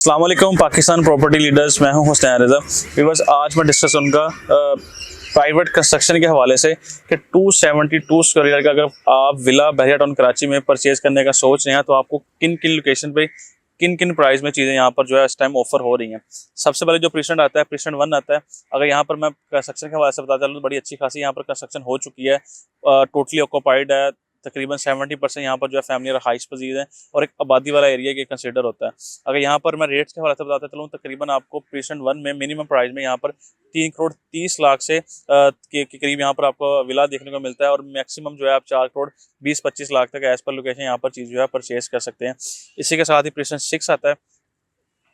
अस्सलाम वालेकुम Pakistan property leaders, मैं हूं हुसैन रज़ा। व्यूअर्स, आज मैं डिस्कस करूंगा प्राइवेट कंस्ट्रक्शन के हवाले से कि 272 स्क्वायर यार्ड का अगर आप विला बहरिया टाउन कराची में परचेज करने का सोच रहे हैं तो आपको किन किन लोकेशन पे किन किन प्राइस में चीज़ें यहाँ पर जो है इस टाइम ऑफर हो रही हैं। सबसे पहले जो प्रीसेंट आता है, प्रीसेंट 1 आता है। अगर यहाँ पर मैं कंस्ट्रक्शन के हवाले से बताता चलूँ तो बड़ी अच्छी खासी यहाँ पर कंस्ट्रक्शन हो चुकी है, टोटली ऑक्यूपाइड है। तकरीबन 70% यहाँ पर जो है फैमिली और हाइस पजीर है और एक आबादी वाला एरिया के कंसिडर होता है। अगर यहाँ पर मैं रेट्स के हवाले से बताता चलूँ, तकरीबन आपको प्रीसेंट 1 में मिनिमम प्राइस में यहाँ पर 3 करोड़ 30 लाख से के करीब यहाँ पर आपको विला देखने को मिलता है और मैक्सिमम जो है आप 4 करोड़ 20-25 लाख तक एज पर लोकेशन यहाँ पर चीज़ जो है परचेज कर सकते हैं। इसी के साथ ही प्रीसेंट 6 आता है।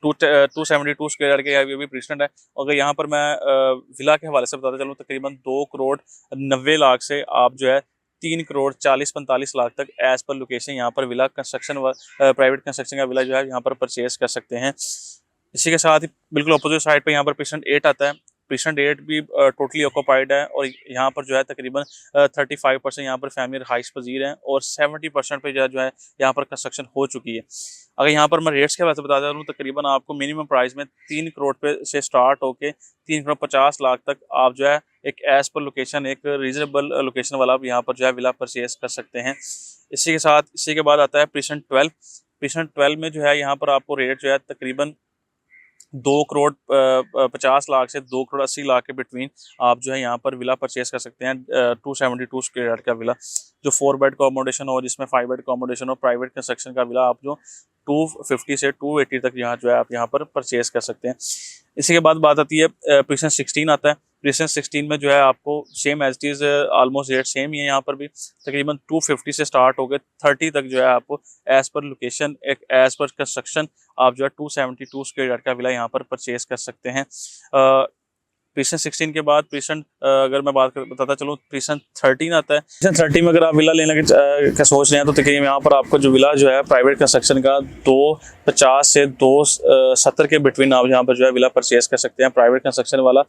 272 स्क्वायर यार्ड के ये भी प्रीसेंट है। अगर यहाँ पर मैं विला के हवाले से बताता चलूँ, तकरीबन 2 करोड़ 90 लाख से आप जो है 3 करोड़ 40-45 लाख तक एज पर लोकेशन यहाँ पर विला कंस्ट्रक्शन प्राइवेट कंस्ट्रक्शन का विला जो है यहाँ पर परचेज कर सकते हैं। इसी के साथ ही बिल्कुल अपोजिट साइड पे यहाँ पर प्रीसेंट 8 आता है। प्रीसेंट 8 भी टोटली ऑक्यूपाइड है और यहाँ पर जो है तकरीबन 35% यहाँ पर फैमिली हाइस पजीर हैं और 70% पे जो है यहाँ पर कंस्ट्रक्शन हो चुकी है। अगर यहाँ पर मैं रेट्स के बारे में बताता हूँ, तकरीबन आपको मिनिमम प्राइस में 3 करोड़ पे से स्टार्ट होके 3 करोड़ 50 लाख तक आप जो है एक एज पर लोकेशन, एक रीजनेबल लोकेशन वाला आप यहाँ पर जो है विला परचेज कर सकते हैं। इसी के बाद आता है प्रीसेंट 12। प्रीसेंट 12 में जो है यहाँ पर आपको रेट जो है तकरीबन 2 करोड़ 50 लाख से 2 करोड़ 80 लाख के बिटवीन आप जो है यहाँ पर विला परचेज कर सकते हैं। 272 स्क्वायर यार्ड का विला जो 4 बेड अकोमोडेशन हो, जिसमें 5 बेड अकोमोडेशन हो, प्राइवेट कंस्ट्रक्शन का विला आप जो 250 से 280 तक यहाँ जो है आप यहाँ पर परचेज कर सकते हैं। इसी के बाद बात आती है प्रीसेंट 16 आता है। प्रीसेंट 16 में जो है आपको same as it is almost rate same ही है। यहाँ पर भी तकरीबन 250 से स्टार्ट हो गए 30 तक जो है आपको एज पर लोकेशन, एक एज पर कंस्ट्रक्शन आप जो है 272 स्क्वायर यार्ड का विला यहाँ पर परचेज कर सकते हैं। प्रीसेंट 16 के बाद प्रीसेंट अगर मैं बताता चलूँ, प्रीसेंट 13 आता है। प्रीसेंट 13 में अगर आप विला लेने का सोच रहे हैं तो तकरीबन यहाँ पर आपको जो विला जो है प्राइवेट कंस्ट्रक्शन का 250 से 270 के बिटवीन आप यहाँ पर जो है विला परचेज कर सकते हैं, प्राइवेट कंस्ट्रक्शन वाला।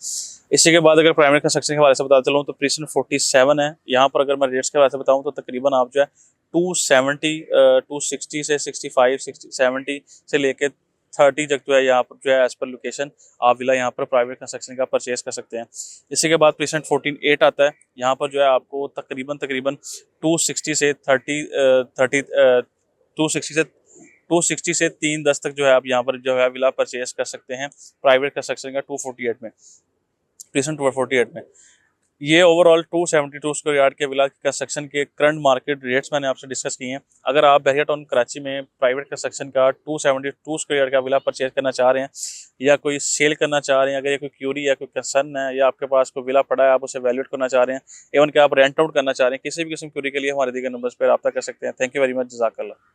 इसी के बाद अगर प्राइवेट कंस्ट्रक्शन के हवाले से बताता चलूँ तो प्रीसेंट 47 है। यहाँ पर अगर मैं रेट्स के हवाले से बताऊँ तो तकरीबन आप जो है 260 से 65 70 से लेके 30 तक जो है यहाँ पर जो है एज पर लोकेशन आप विला यहाँ पर प्राइवेट कंस्ट्रक्शन का परचेज कर सकते हैं। इसी के बाद प्रीसेंट 14-8 आता है। यहाँ पर जो है आपको तकरीबन 260 से 260 से 310 तक जो है आप यहाँ पर जो है विला परचेज कर सकते हैं प्राइवेट कंस्ट्रक्शन का 248 में, प्रीसेंट 248 में। ये ओवरऑल 272 स्क्वायर यार्ड के विला कंस्ट्रक्शन के करंट मार्केट रेट्स मैंने आपसे डिस्कस किए हैं। अगर आप बहरिया टाउन कराची में प्राइवेट कंस्ट्रक्शन का 272 स्क्वायर यार्ड का विला परचेज करना चाह रहे हैं या कोई सेल करना चाह रहे हैं, अगर ये कोई क्यूरी या कोई कंसर्न है या आपके पास कोई विला पड़ा है आप उसे वैल्यूएट करना चाह रहे हैं, एवन कि आप रेंट आउट करना चाह रहे हैं, किसी भी किस्म क्यूरी के लिए हमारे दिए गए नंबर्स पर रब्ता कर सकते हैं। थैंक यू वेरी मच, जज़ाकल्लाह।